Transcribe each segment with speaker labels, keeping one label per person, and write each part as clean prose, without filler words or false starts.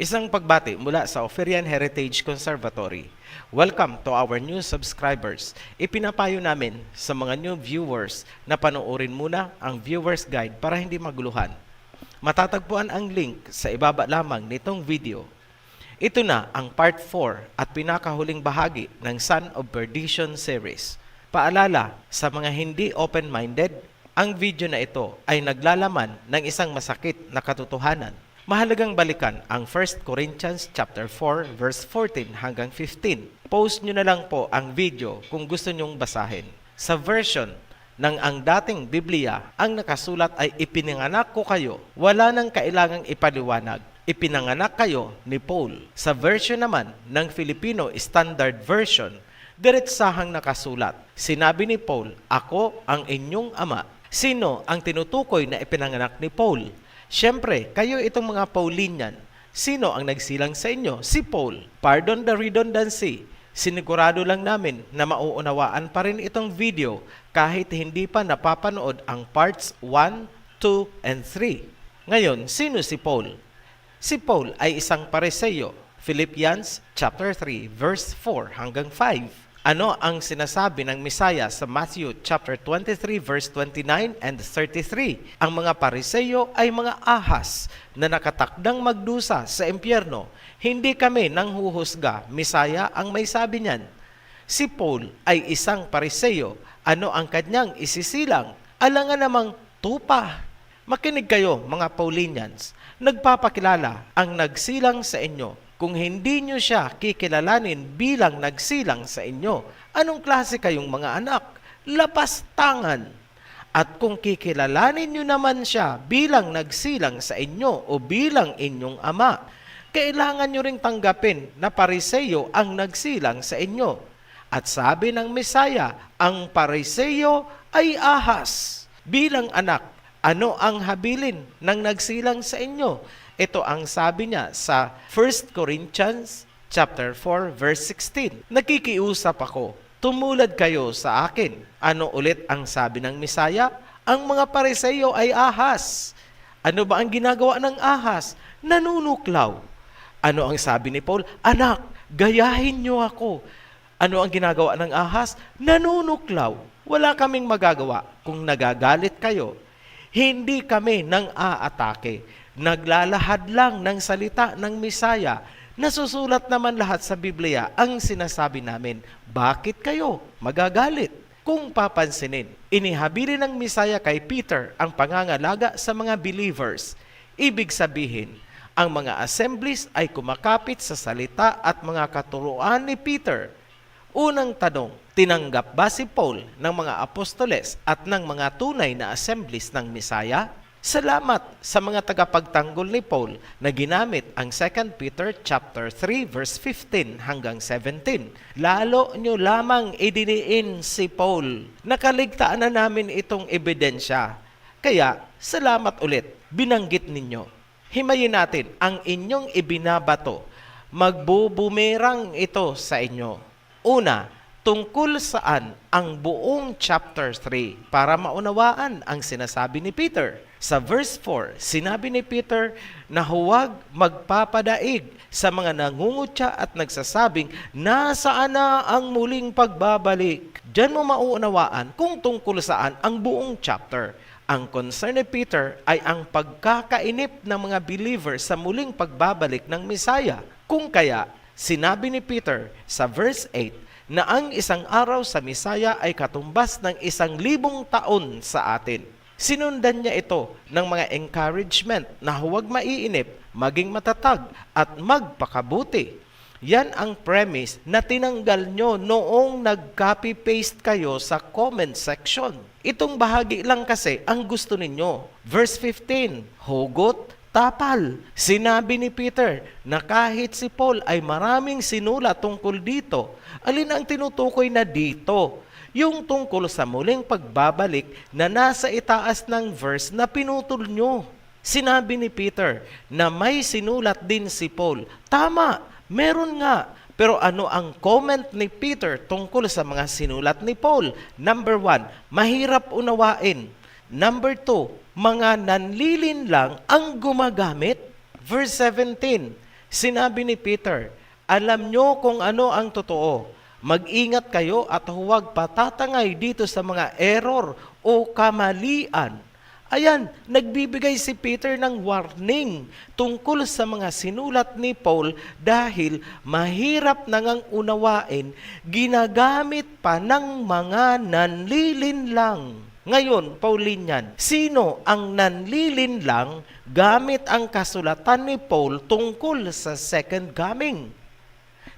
Speaker 1: Isang pagbati mula sa Oferian Heritage Conservatory. Welcome to our new subscribers. Ipinapayo namin sa mga new viewers na panoorin muna ang viewer's guide para hindi maguluhan. Matatagpuan ang link sa ibaba lamang nitong video. Ito na ang part 4 at pinakahuling bahagi ng Son of Perdition series. Paalala sa mga hindi open-minded, ang video na ito ay naglalaman ng isang masakit na katotohanan. Mahalagang balikan ang 1 Corinthians chapter 4 verse 14 hanggang 15. Post nyo na lang po ang video kung gusto nyong basahin. Sa version ng ang dating Biblia, ang nakasulat ay ipinanganak ko kayo. Wala nang kailangang ipaliwanag. Ipinanganak kayo ni Paul. Sa version naman ng Filipino Standard Version, diretsahang nakasulat. Sinabi ni Paul, ako ang inyong ama. Sino ang tinutukoy na ipinanganak ni Paul? Siyempre, kayo itong mga Paulinian. Sino ang nagsilang sa inyo? Si Paul. Pardon the redundancy. Sinigurado lang namin na mauunawaan pa rin itong video kahit hindi pa napapanood ang parts 1, 2, and 3. Ngayon, sino si Paul? Si Paul ay isang Pariseo. Philippians chapter 3 verse 4 hanggang 5. Ano ang sinasabi ng Misaya sa Matthew chapter 23 verse 29 and 33? Ang mga Pariseo ay mga ahas na nakatakdang magdusa sa impyerno. Hindi kami nang huhusga. Misaya ang may sabi niyan. Si Paul ay isang Pariseo. Ano ang kanyang isisilang? Alangan namang tupa. Makinig kayo mga Paulinians. Nagpapakilala ang nagsilang sa inyo. Kung hindi nyo siya kikilalanin bilang nagsilang sa inyo, anong klase kayong mga anak? Lapastangan. At kung kikilalanin nyo naman siya bilang nagsilang sa inyo o bilang inyong ama, kailangan nyo ring tanggapin na Pariseo ang nagsilang sa inyo. At sabi ng Mesaya, ang Pariseo ay ahas. Bilang anak, ano ang habilin ng nagsilang sa inyo? Ito ang sabi niya sa 1 Corinthians chapter 4 verse 16. Nakikiusap ako, tumulad kayo sa akin. Ano ulit ang sabi ng Misaya? Ang mga Pariseo ay ahas. Ano ba ang ginagawa ng ahas? Nanunuklaw. Ano ang sabi ni Paul? Anak, gayahin niyo ako. Ano ang ginagawa ng ahas? Nanunuklaw. Wala kaming magagawa kung nagagalit kayo. Hindi kami nang aatake. Naglalahad lang ng salita ng Misaya. Nasusulat naman lahat sa Biblia ang sinasabi namin. Bakit kayo magagalit? Kung papansinin, inihabilin ng Misaya kay Peter ang pangangalaga sa mga believers. Ibig sabihin, ang mga assemblies ay kumakapit sa salita at mga katuruan ni Peter. Unang tanong, tinanggap ba si Paul ng mga apostoles at ng mga tunay na assemblies ng Misaya? Salamat sa mga tagapagtanggol ni Paul na ginamit ang 2 Peter chapter 3 verse 15 hanggang 17. Lalo nyo lamang idiniin si Paul. Nakaligtaan na namin itong ebidensya. Kaya, salamat ulit. Binanggit ninyo. Himayin natin ang inyong ibinabato. Magbubumerang ito sa inyo. Una, tungkol saan ang buong chapter 3 para maunawaan ang sinasabi ni Peter. Sa verse 4, sinabi ni Peter na huwag magpapadaig sa mga nangungutya at nagsasabing, nasaan na ang muling pagbabalik? Diyan mo mauunawaan kung tungkol saan ang buong chapter. Ang concern ni Peter ay ang pagkakainip ng mga believers sa muling pagbabalik ng Mesaya. Kung kaya, sinabi ni Peter sa verse 8 na ang isang araw sa Mesaya ay katumbas ng 1,000 taon sa atin. Sinundan niya ito ng mga encouragement na huwag maiinip, maging matatag at magpakabuti. Yan ang premise na tinanggal nyo noong nag-copy-paste kayo sa comment section. Itong bahagi lang kasi ang gusto ninyo. Verse 15, hugot, tapal. Sinabi ni Peter na kahit si Paul ay maraming sinulat tungkol dito, alin ang tinutukoy na dito? Yung tungkol sa muling pagbabalik na nasa itaas ng verse na pinutol nyo. Sinabi ni Peter na may sinulat din si Paul. Tama, meron nga. Pero ano ang comment ni Peter tungkol sa mga sinulat ni Paul? Number 1, mahirap unawain. Number 2, mga nanlilin lang ang gumagamit. Verse 17, Sinabi ni Peter, alam nyo kung ano ang totoo. Mag-ingat kayo at huwag patatangay dito sa mga error o kamalian. Ayan, nagbibigay si Peter ng warning tungkol sa mga sinulat ni Paul dahil mahirap nangang unawain, ginagamit pa ng mga nanlilinlang. Ngayon, Paulinian, sino ang nanlilinlang gamit ang kasulatan ni Paul tungkol sa second coming?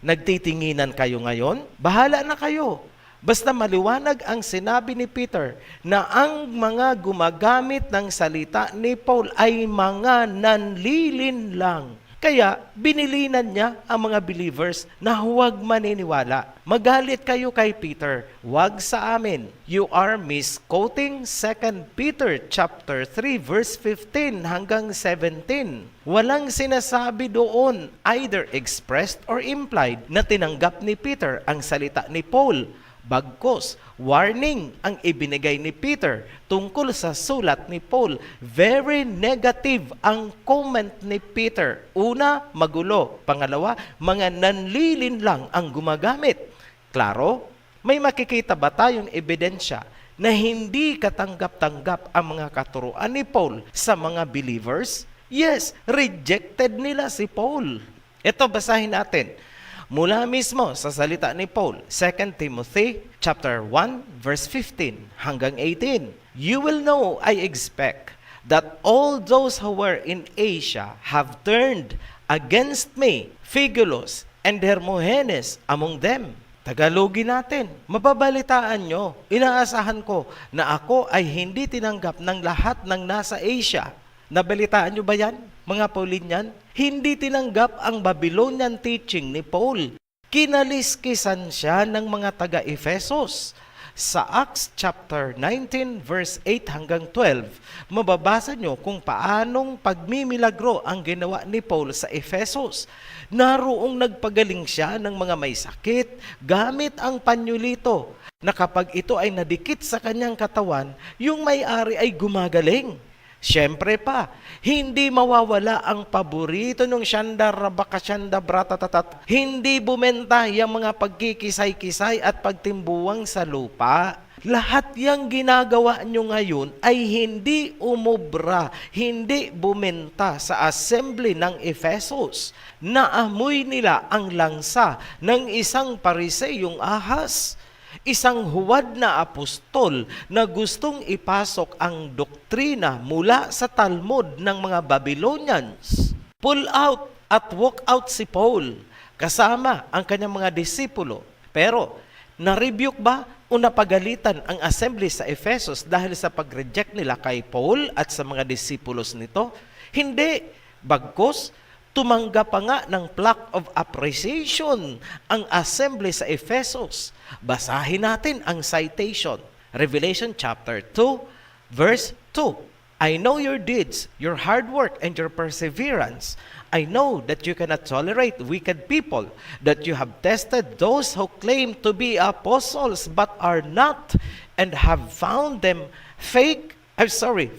Speaker 1: Nagtitinginan kayo ngayon? Bahala na kayo. Basta maliwanag ang sinabi ni Peter na ang mga gumagamit ng salita ni Paul ay mga nanlilinlang. Kaya binilinan niya ang mga believers na huwag maniniwala. Magalit kayo kay Peter, huwag sa amin. You are misquoting 2 Peter chapter 3 verse 15 hanggang 17. Walang sinasabi doon, either expressed or implied, na tinanggap ni Peter ang salita ni Paul. Bagkus, warning ang ibinigay ni Peter tungkol sa sulat ni Paul. Very negative ang comment ni Peter. Una, magulo. Pangalawa, mga nanlilinlang ang gumagamit. Klaro? May makikita ba tayong ebidensya na hindi katanggap-tanggap ang mga katuruan ni Paul sa mga believers? Yes, rejected nila si Paul. Ito, basahin natin. Mula mismo sa salita ni Paul, 2 Timothy chapter 1 verse 15 hanggang 18. You will know, I expect, that all those who were in Asia have turned against me, Phygelus and Hermogenes among them. Tagalogin natin. Mababalitaan nyo, inaasahan ko na ako ay hindi tinanggap ng lahat ng nasa Asia. Nabalitaan nyo ba yan, mga Paulinian? Hindi tinanggap ang Babylonian teaching ni Paul. Kinaliskisan siya ng mga taga-Efesos. Sa Acts chapter 19 verse 8 hanggang 12, mababasa nyo kung paanong pagmimilagro ang ginawa ni Paul sa Efesos. Naroong nagpagaling siya ng mga may sakit gamit ang panyulito na kapag ito ay nadikit sa kanyang katawan, yung may-ari ay gumagaling. Siyempre pa, hindi mawawala ang paborito ng Shanda Rabaka Shanda Bratatatat. Hindi bumenta yung mga pagkikisay-kisay at pagtimbuwang sa lupa. Lahat yung ginagawa nyo ngayon ay hindi umubra, hindi bumenta sa assembly ng Efesos. Naamoy nila ang langsa ng isang pariseyong ahas. Isang huwad na apostol na gustong ipasok ang doktrina mula sa Talmud ng mga Babylonians. Pull out at walk out si Paul kasama ang kanyang mga disipulo. Pero na-rebuke ba o napagalitan ang assembly sa Efesos dahil sa pag-reject nila kay Paul at sa mga disipulos nito? Hindi. Bagkus, tumanggap pa nga ng plaque of appreciation ang assembly sa Efesos. Basahin natin ang citation. Revelation chapter 2, verse 2. I know your deeds, your hard work, and your perseverance. I know that you cannot tolerate wicked people, that you have tested those who claim to be apostles but are not, and have found them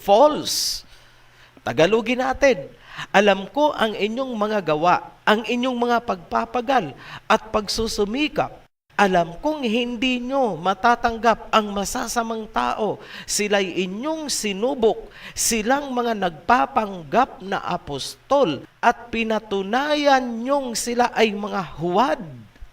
Speaker 1: false. Tagalogin natin. Alam ko ang inyong mga gawa, ang inyong mga pagpapagal at pagsusumikap. Alam kong hindi nyo matatanggap ang masasamang tao. Sila'y inyong sinubok, silang mga nagpapanggap na apostol at pinatunayan nyong sila ay mga huwad.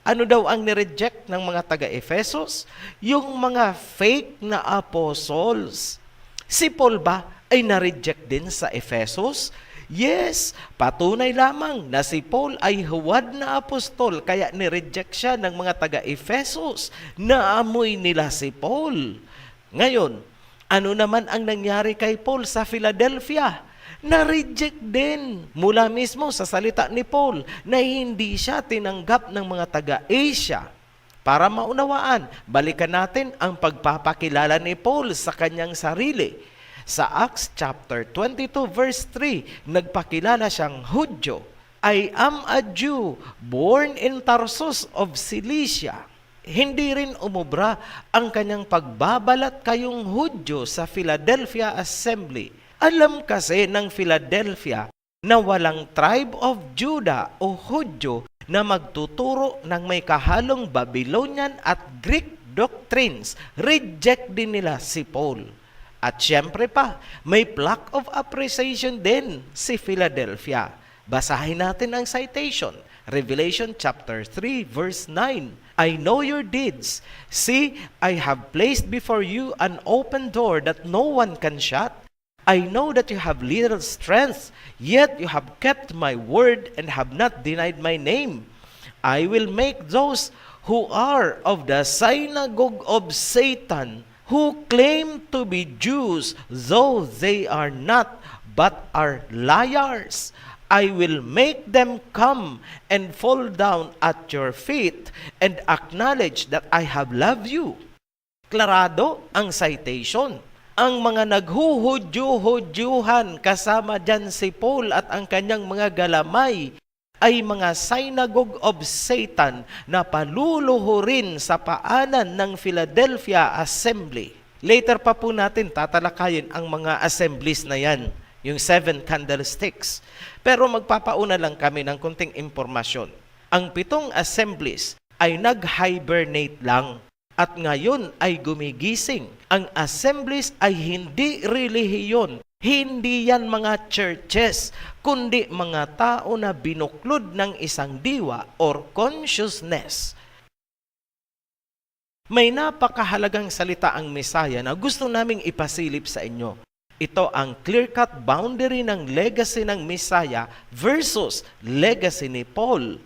Speaker 1: Ano daw ang nireject ng mga taga-Efesos? Yung mga fake na apostles. Si Paul ba ay na-reject din sa Efesos? Yes, patunay lamang na si Paul ay huwad na apostol kaya nireject siya ng mga taga-Efesos. Naamoy nila si Paul. Ngayon, ano naman ang nangyari kay Paul sa Philadelphia? Na-reject din mula mismo sa salita ni Paul na hindi siya tinanggap ng mga taga-Asia. Para maunawaan, balikan natin ang pagpapakilala ni Paul sa kanyang sarili. Sa Acts chapter 22 verse 3, nagpakilala siyang Hudyo. I am a Jew born in Tarsus of Cilicia. Hindi rin umubra ang kanyang pagbabalat kayong Hudyo sa Philadelphia Assembly. Alam kasi ng Philadelphia na walang tribe of Judah o Hudyo na magtuturo ng may kahalong Babylonian at Greek doctrines. Reject din nila si Paul. At syempre pa, may plaque of appreciation din si Philadelphia. Basahin natin ang citation. Revelation chapter 3 verse 9. I know your deeds. See, I have placed before you an open door that no one can shut. I know that you have little strength, yet you have kept my word and have not denied my name. I will make those who are of the synagogue of Satan, who claim to be Jews, though they are not, but are liars. I will make them come and fall down at your feet and acknowledge that I have loved you. Klarado ang citation. Ang mga naghuhudyo-hudyuhan kasama dyan si Paul at ang kanyang mga galamay ay mga synagogue of Satan na paluluhurin sa paanan ng Philadelphia Assembly. Later pa po natin tatalakayin ang mga assemblies na yan, yung 7 candlesticks. Pero magpapauna lang kami ng kunting impormasyon. Ang 7 assemblies ay nag-hibernate lang. At ngayon ay gumigising. Ang assemblies ay hindi relihiyon. Hindi yan mga churches, kundi mga tao na binuklod ng isang diwa or consciousness. May napakahalagang salita ang Mesaya na gusto naming ipasilip sa inyo. Ito ang clear-cut boundary ng legacy ng Mesaya versus legacy ni Paul.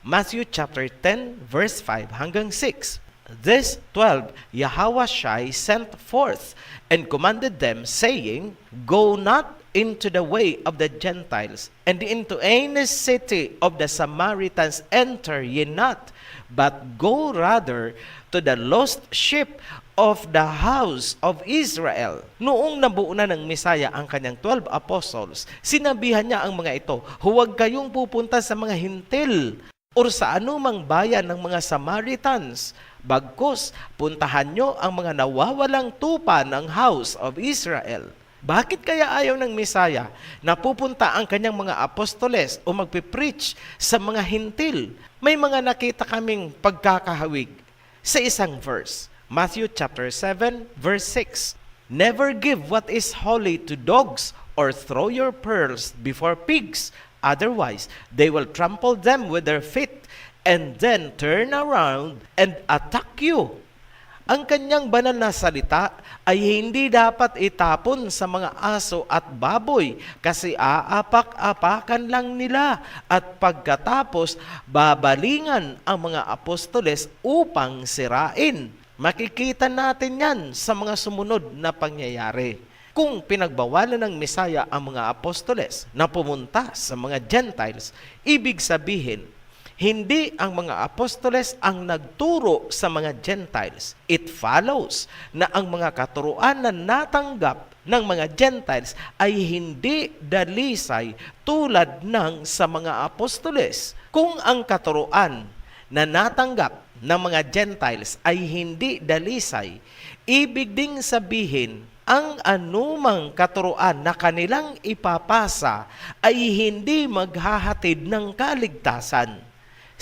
Speaker 1: Matthew chapter 10 verse 5 hanggang 6. This 12 Yahushua sent forth and commanded them, saying, Go not into the way of the Gentiles, and into any city of the Samaritans enter ye not, but go rather to the lost sheep of the house of Israel. Noong nabuo na ng Mesaya ang kanyang 12 apostles, sinabihan niya ang mga ito, huwag kayong pupunta sa mga hintil or sa anumang bayan ng mga Samaritans. Bagkus, puntahan nyo ang mga nawawalang tupa ng house of Israel. Bakit kaya ayaw ng Mesaya na pupunta ang kanyang mga apostoles o magpipreach sa mga hintil? May mga nakita kaming pagkakahawig sa isang verse. Matthew chapter 7 verse 6. Never give what is holy to dogs or throw your pearls before pigs. Otherwise, they will trample them with their feet and then turn around and attack you. Ang kanyang banal na salita ay hindi dapat itapon sa mga aso at baboy kasi aapak-apakan lang nila at pagkatapos babalingan ang mga apostoles upang sirain. Makikita natin yan sa mga sumunod na pangyayari. Kung pinagbawalan ng Mesaya ang mga apostoles na pumunta sa mga Gentiles, ibig sabihin, hindi ang mga apostoles ang nagturo sa mga Gentiles. It follows na ang mga katuruan na natanggap ng mga Gentiles ay hindi dalisay tulad ng sa mga apostoles. Kung ang katuruan na natanggap ng mga Gentiles ay hindi dalisay, ibig ding sabihin, ang anumang katuruan na kanilang ipapasa ay hindi maghahatid ng kaligtasan.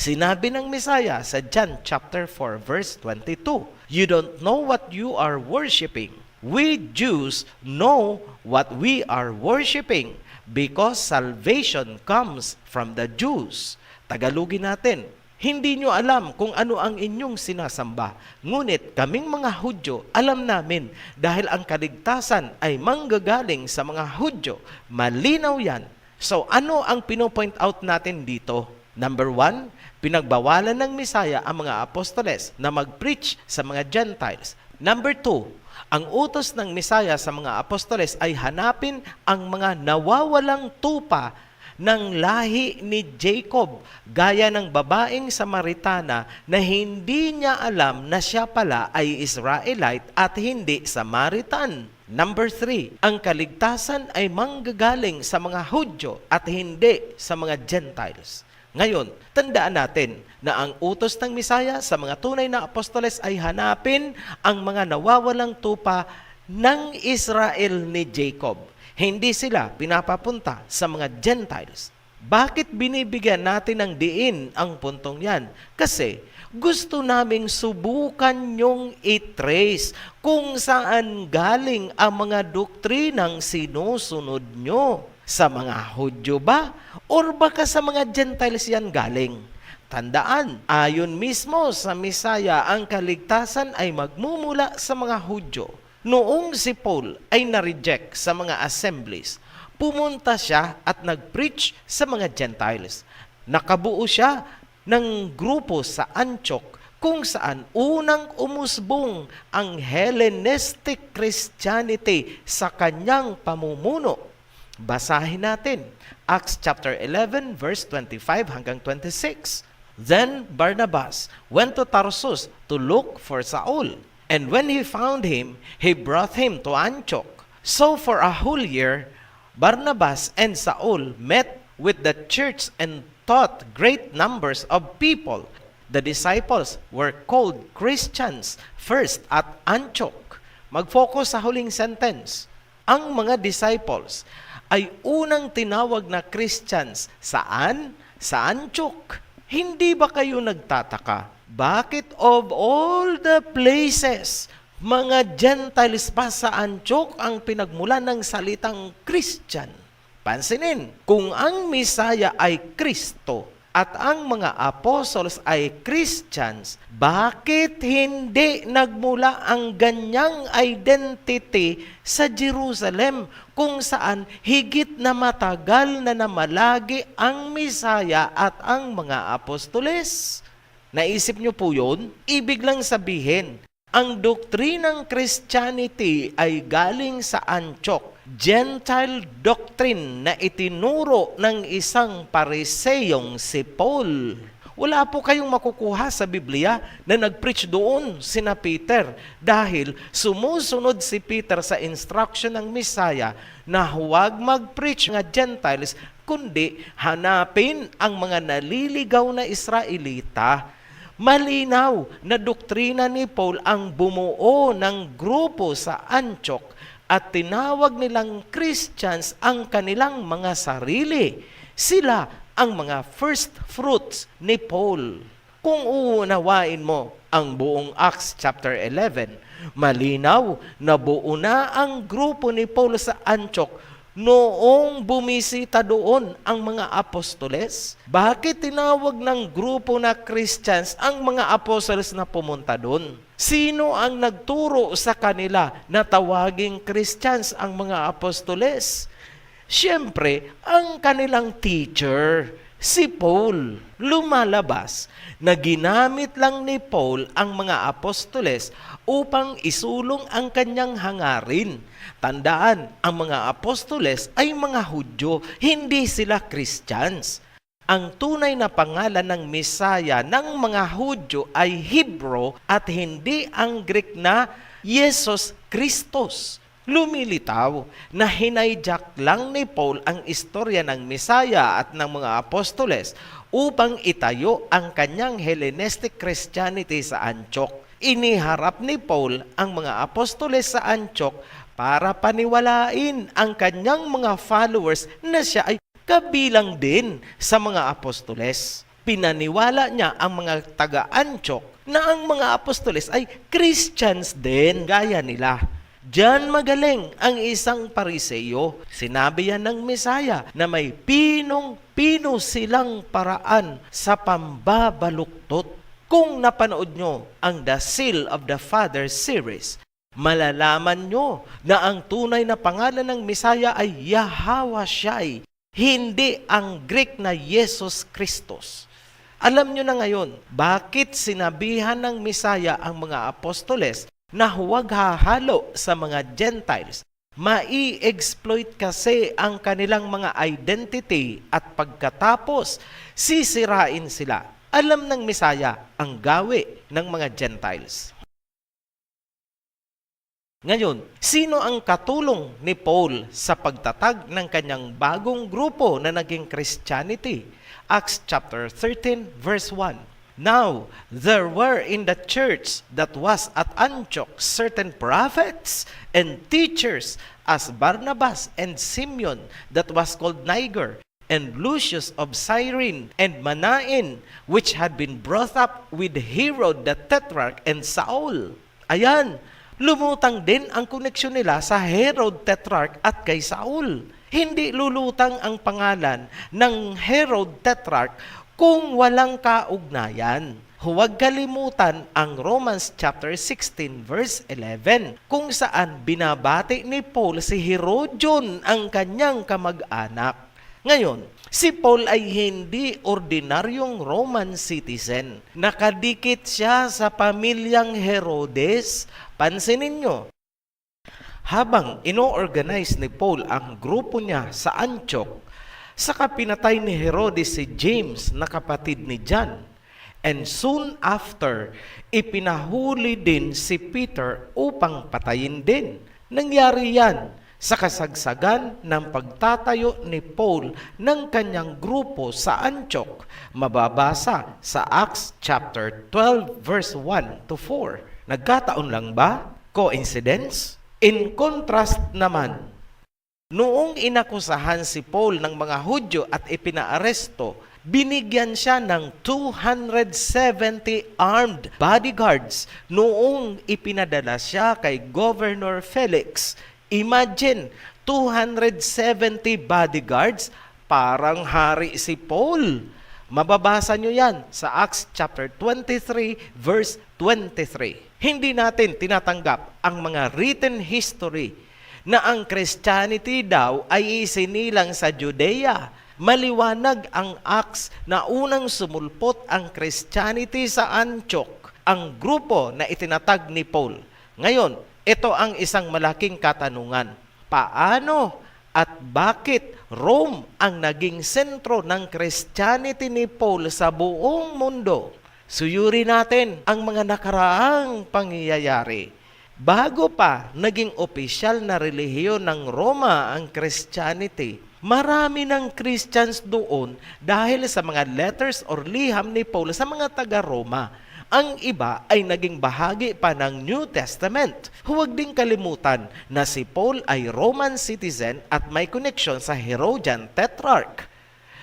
Speaker 1: Sinabi ng Mesaya sa John chapter 4 verse 22, You don't know what you are worshiping. We Jews know what we are worshiping because salvation comes from the Jews. Tagalogin natin, hindi nyo alam kung ano ang inyong sinasamba. Ngunit kaming mga Hudyo, alam namin dahil ang kaligtasan ay manggagaling sa mga Hudyo. Malinaw yan. So ano ang pinopoint out natin dito? Number 1, pinagbawalan ng Mesaya ang mga apostoles na mag-preach sa mga Gentiles. Number 2, ang utos ng Mesaya sa mga apostoles ay hanapin ang mga nawawalang tupa ng lahi ni Jacob, gaya ng babaeng Samaritana na hindi niya alam na siya pala ay Israelite at hindi Samaritan. Number 3, ang kaligtasan ay manggagaling sa mga Hudyo at hindi sa mga Gentiles. Ngayon, tandaan natin na ang utos ng Mesaya sa mga tunay na apostoles ay hanapin ang mga nawawalang tupa ng Israel ni Jacob. Hindi sila pinapapunta sa mga Gentiles. Bakit binibigyan natin ng diin ang puntong yan? Kasi gusto naming subukan yung i-trace kung saan galing ang mga doktrinang sinusunod nyo. Sa mga Hudyo ba? Or baka sa mga Gentiles yan galing? Tandaan, ayon mismo sa Misaya, ang kaligtasan ay magmumula sa mga Hudyo. Noong si Paul ay na-reject sa mga assemblies, pumunta siya at nag-preach sa mga Gentiles. Nakabuo siya ng grupo sa Antioch kung saan unang umusbong ang Hellenistic Christianity sa kanyang pamumuno. Basahin natin Acts chapter 11 verse 25 hanggang 26. Then Barnabas went to Tarsus to look for Saul, and when he found him, he brought him to Antioch. So for a whole year, Barnabas and Saul met with the church and taught great numbers of people. The disciples were called Christians first at Antioch. Mag-focus sa huling sentence. Ang mga disciples ay unang tinawag na Christians. Saan? Sa Antioch. Hindi ba kayo nagtataka? Bakit of all the places, mga Gentiles pa sa Antioch ang pinagmulan ng salitang Christian? Pansinin, kung ang Misaya ay Kristo at ang mga apostles ay Christians, bakit hindi nagmula ang ganyang identity sa Jerusalem kung saan higit na matagal na namalagi ang Misaya at ang mga apostoles? Naisip niyo po yun? Ibig lang sabihin, ang doktrinang Christianity ay galing sa Antioch. Gentile doctrine na itinuro ng isang Pariseyong si Paul. Wala po kayong makukuha sa Biblia na nag-preach doon sina Peter dahil sumusunod si Peter sa instruction ng Messiah na huwag mag-preach ng Gentiles kundi hanapin ang mga naliligaw na Israelita. Malinaw na doktrina ni Paul ang bumuo ng grupo sa Antioch at tinawag nilang Christians ang kanilang mga sarili. Sila ang mga first fruits ni Paul. Kung uunawain mo ang buong Acts chapter 11, malinaw na buo na ang grupo ni Paul sa Antioch noong bumisita doon ang mga apostoles. Bakit tinawag ng grupo na Christians ang mga apostoles na pumunta doon? Sino ang nagturo sa kanila na tawaging Christians ang mga apostoles? Siyempre, ang kanilang teacher, si Paul. Lumalabas na ginamit lang ni Paul ang mga apostoles upang isulong ang kanyang hangarin. Tandaan, ang mga apostoles ay mga Hudyo, hindi sila Christians. Ang tunay na pangalan ng Mesaya ng mga Hudyo ay Hebrew at hindi ang Greek na Jesus Christos. Lumilitaw na hinayjack lang ni Paul ang istorya ng Mesaya at ng mga apostoles upang itayo ang kanyang Hellenistic Christianity sa Antioch. Iniharap ni Paul ang mga apostoles sa Antioch para paniwalain ang kanyang mga followers na siya ay kabilang din sa mga apostoles. Pinaniwala niya ang mga taga-Antioch na ang mga apostoles ay Christians din, gaya nila. Diyan magaling ang isang Pariseyo. Sinabi yan ng Mesaya na may pinong-pino silang paraan sa pambabaluktot. Kung napanood nyo ang The Seal of the Father series, malalaman nyo na ang tunay na pangalan ng Mesaya ay Yahweh Shai, hindi ang Greek na Jesus Christos. Alam nyo na ngayon, bakit sinabihan ng Mesaya ang mga apostoles na huwag hahalo sa mga Gentiles? Mai-exploit kasi ang kanilang mga identity at pagkatapos sisirain sila. Alam ng Mesaya ang gawi ng mga Gentiles. Ngayon, sino ang katulong ni Paul sa pagtatag ng kanyang bagong grupo na naging Christianity? Acts chapter 13 verse 1. Now, there were in the church that was at Antioch certain prophets and teachers, as Barnabas and Simeon that was called Niger, and Lucius of Cyrene and Manaen, which had been brought up with Herod the Tetrarch and Saul. Ayan, lumutang din ang koneksyon nila sa Herod Tetrarch at kay Saul. Hindi lulutang ang pangalan ng Herod Tetrarch kung walang kaugnayan. Huwag kalimutan ang Romans chapter 16 verse 11 kung saan binabati ni Paul si Herodion ang kanyang kamag-anak. Ngayon, si Paul ay hindi ordinaryong Roman citizen. Nakadikit siya sa pamilyang Herodes. Pansinin nyo, habang ino-organize ni Paul ang grupo niya sa Antioch, saka pinatay ni Herodes si James na kapatid ni John. And soon after, ipinahuli din si Peter upang patayin din. Nangyari yan sa kasagsagan ng pagtatayo ni Paul ng kanyang grupo sa Antioch. Mababasa sa Acts chapter 12 verse 1 to 4. Nagkataon lang ba? Coincidence? In contrast naman, noong inakusahan si Paul ng mga Hudyo at ipinaaresto, binigyan siya ng 270 armed bodyguards noong ipinadala siya kay Governor Felix. Imagine, 270 bodyguards, parang hari si Paul. Mababasa nyo yan sa Acts chapter 23 verse 23. Hindi natin tinatanggap ang mga written history na ang Christianity daw ay isinilang sa Judea. Maliwanag ang Acts na unang sumulpot ang Christianity sa Antioch, ang grupo na itinatag ni Paul. Ngayon, ito ang isang malaking katanungan. Paano at bakit Rome ang naging sentro ng Christianity ni Paul sa buong mundo? Suyuri natin ang mga nakaraang pangyayari. Bago pa naging opisyal na relihiyon ng Roma ang Christianity, marami ng Christians doon dahil sa mga letters or liham ni Paul sa mga taga-Roma. Ang iba ay naging bahagi pa ng New Testament. Huwag ding kalimutan na si Paul ay Roman citizen at may connection sa Herodian Tetrarch.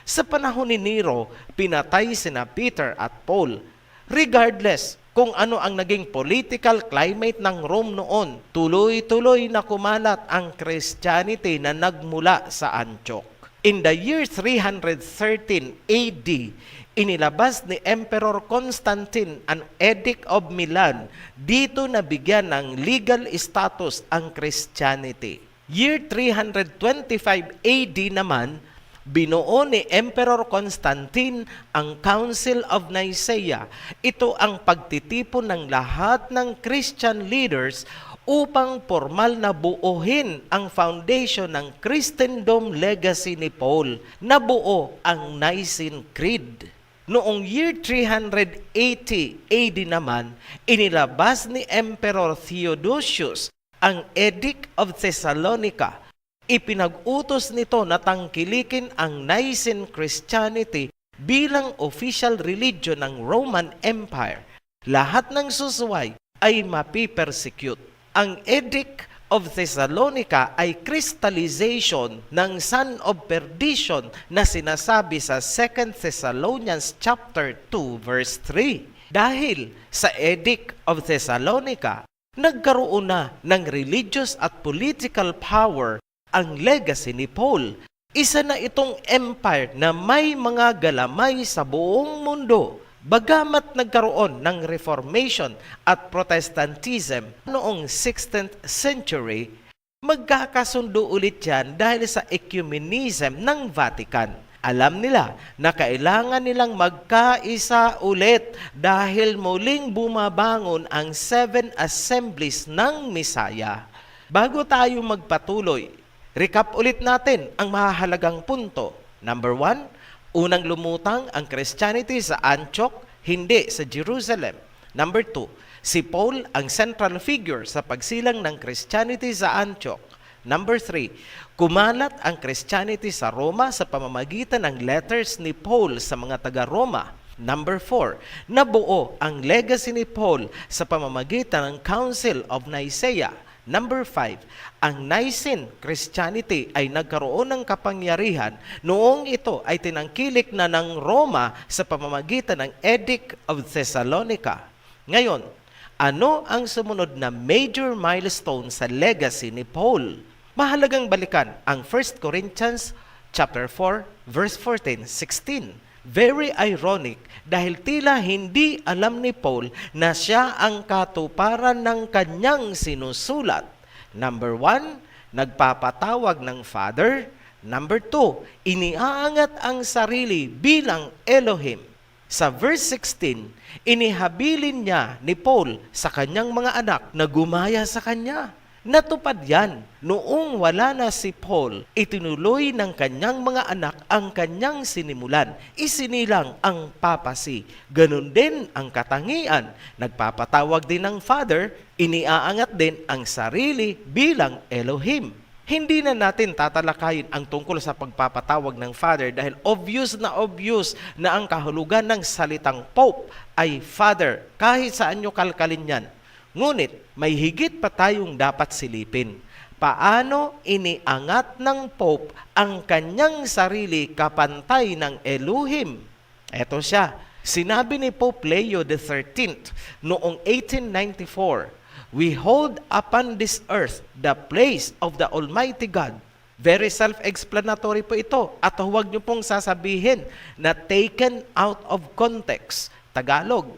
Speaker 1: Sa panahon ni Nero, pinatay sina Peter at Paul. Regardless kung ano ang naging political climate ng Rome noon, tuloy-tuloy na kumalat ang Christianity na nagmula sa Antioch. In the year 313 AD, inilabas ni Emperor Constantine ang Edict of Milan. Dito nabigyan ng legal status ang Christianity. Year 325 AD naman, binuo ni Emperor Constantine ang Council of Nicaea. Ito ang pagtitipon ng lahat ng Christian leaders upang formal na buuhin ang foundation ng Christendom legacy ni Paul. Nabuo ang Nicene Creed. Noong year 380 AD naman, inilabas ni Emperor Theodosius ang Edict of Thessalonica. Ipinag-utos nito na tangkilikin ang Nicene Christianity bilang official religion ng Roman Empire. Lahat ng susuway ay mapipersecute. Ang Edict of Thessalonica ay crystallization ng son of perdition na sinasabi sa 2 Thessalonians chapter 2 verse 3. Dahil sa Edict of Thessalonica, nagkaroon na ng religious at political power ang legacy ni Paul. Isa na itong empire na may mga galamay sa buong mundo. Bagamat nagkaroon ng Reformation at Protestantism noong 16th century, magkakasundo ulit yan dahil sa ecumenism ng Vatican. Alam nila na kailangan nilang magkaisa ulit dahil muling bumabangon ang 7 assemblies ng Misaya. Bago tayo magpatuloy, recap ulit natin ang mahalagang punto. Number 1, unang lumutang ang Christianity sa Antioch, hindi sa Jerusalem. Number 2, si Paul ang central figure sa pagsilang ng Christianity sa Antioch. Number 3, kumalat ang Christianity sa Roma sa pamamagitan ng letters ni Paul sa mga taga-Roma. Number 4, nabuo ang legacy ni Paul sa pamamagitan ng Council of Nicaea. Number 5, ang Nicene Christianity ay nagkaroon ng kapangyarihan noong ito ay tinangkilik na ng Roma sa pamamagitan ng Edict of Thessalonica. Ngayon, ano ang sumunod na major milestone sa legacy ni Paul? Mahalagang balikan ang 1 Corinthians chapter 4, verse 14-16. Very ironic dahil tila hindi alam ni Paul na siya ang katuparan ng kanyang sinusulat. Number 1, nagpapatawag ng Father. Number 2, iniaangat ang sarili bilang Elohim. Sa verse 16, inihabilin niya ni Paul sa kanyang mga anak na gumaya sa kanya. Natupad yan. Noong wala na si Paul, itinuloy ng kanyang mga anak ang kanyang sinimulan. Isinilang ang papasi. Ganon din ang katangian. Nagpapatawag din ng Father, iniaangat din ang sarili bilang Elohim. Hindi na natin tatalakayin ang tungkol sa pagpapatawag ng Father dahil obvious na ang kahulugan ng salitang Pope ay Father. Kahit saan nyo kalkalin yan. Ngunit, may higit pa tayong dapat silipin. Paano iniangat ng Pope ang kanyang sarili kapantay ng Elohim? Ito siya. Sinabi ni Pope Leo XIII noong 1894, "We hold upon this earth the place of the Almighty God." Very self-explanatory po ito. At huwag niyo pong sasabihin na taken out of context. Tagalog.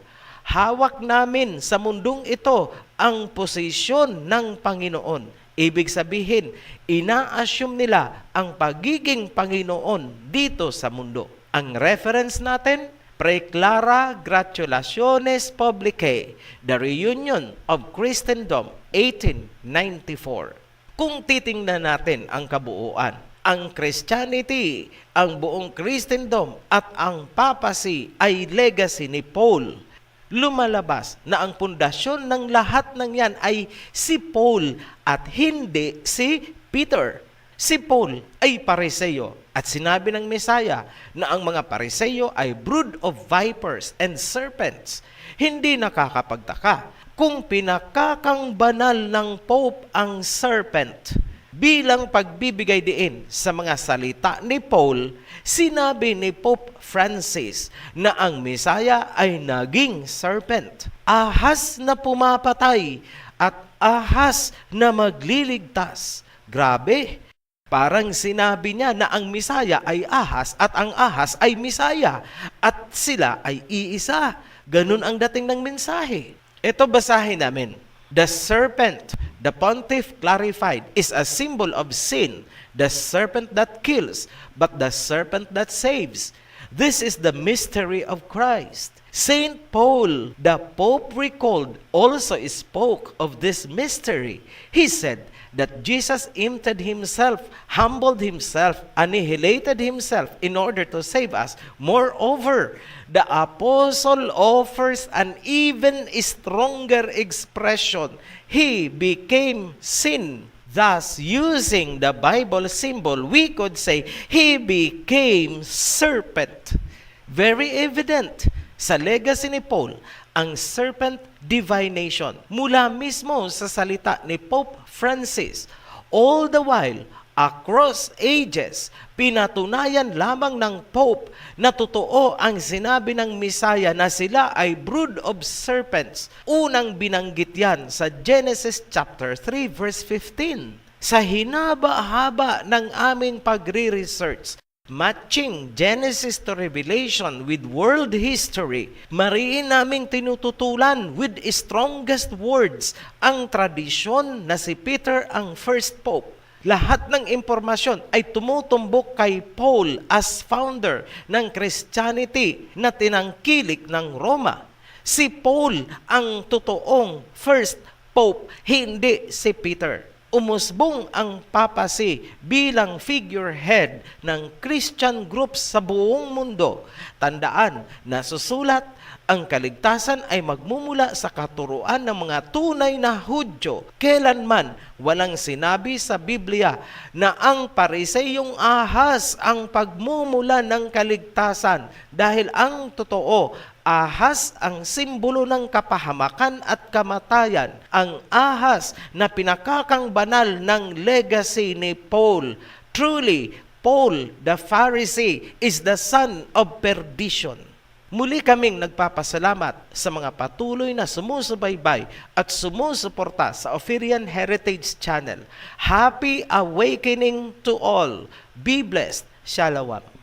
Speaker 1: Hawak namin sa mundong ito ang posisyon ng Panginoon. Ibig sabihin, ina-assume nila ang pagiging Panginoon dito sa mundo. Ang reference natin, Preclara Gratulationes Publicae, The Reunion of Christendom, 1894. Kung titingnan natin ang kabuuan, ang Christianity, ang buong Christendom at ang papacy ay legacy ni Paul. Lumalabas na ang pundasyon ng lahat ng yan ay si Paul at hindi si Peter. Si Paul ay Pariseo at sinabi ng Mesaya na ang mga Pariseo ay brood of vipers and serpents. Hindi nakakapagtaka kung pinakakang banal ng Pope ang serpent. Bilang pagbibigay diin sa mga salita ni Paul, sinabi ni Pope Francis na ang Mesaya ay naging serpent. Ahas na pumapatay at ahas na magliligtas. Grabe! Parang sinabi niya na ang Mesaya ay ahas at ang ahas ay Mesaya at sila ay iisa. Ganun ang dating ng mensahe. Ito basahin namin. The serpent, the pontiff clarified, is a symbol of sin, the serpent that kills, but the serpent that saves. This is the mystery of Christ. Saint Paul, the Pope recalled, also spoke of this mystery. He said that Jesus emptied himself, humbled himself, annihilated himself in order to save us. Moreover, the apostle offers an even stronger expression. He became sin. Thus, using the Bible symbol, we could say, he became serpent. Very evident sa legacy ni Paul, ang serpent divination mula mismo sa salita ni Pope Francis. All the while, across ages, pinatunayan lamang ng Pope na totoo ang sinabi ng Mesaya na sila ay brood of serpents. Unang binanggit yan sa Genesis chapter 3 verse 15. Sa hinaba-haba ng aming pagre-research, matching Genesis to Revelation with world history, mariin naming tinututulan with strongest words ang tradisyon na si Peter ang first pope. Lahat ng impormasyon ay tumutumbok kay Paul as founder ng Christianity na tinangkilik ng Roma. Si Paul ang totoong first pope, hindi si Peter. Umusbong ang papacy bilang figurehead ng Christian groups sa buong mundo. Tandaan, nasusulat Ang kaligtasan ay magmumula sa katuruan ng mga tunay na Hudyo. Kailanman walang sinabi sa Biblia na ang pariseyong ahas ang pagmumula ng kaligtasan, dahil ang totoo, ahas ang simbolo ng kapahamakan at kamatayan. Ang ahas na pinakakang banal ng legacy ni Paul. Truly, Paul the Pharisee is the son of perdition. Muli kaming nagpapasalamat sa mga patuloy na sumusubaybay at sumusuporta sa Ophirian Heritage Channel. Happy awakening to all. Be blessed. Shalom.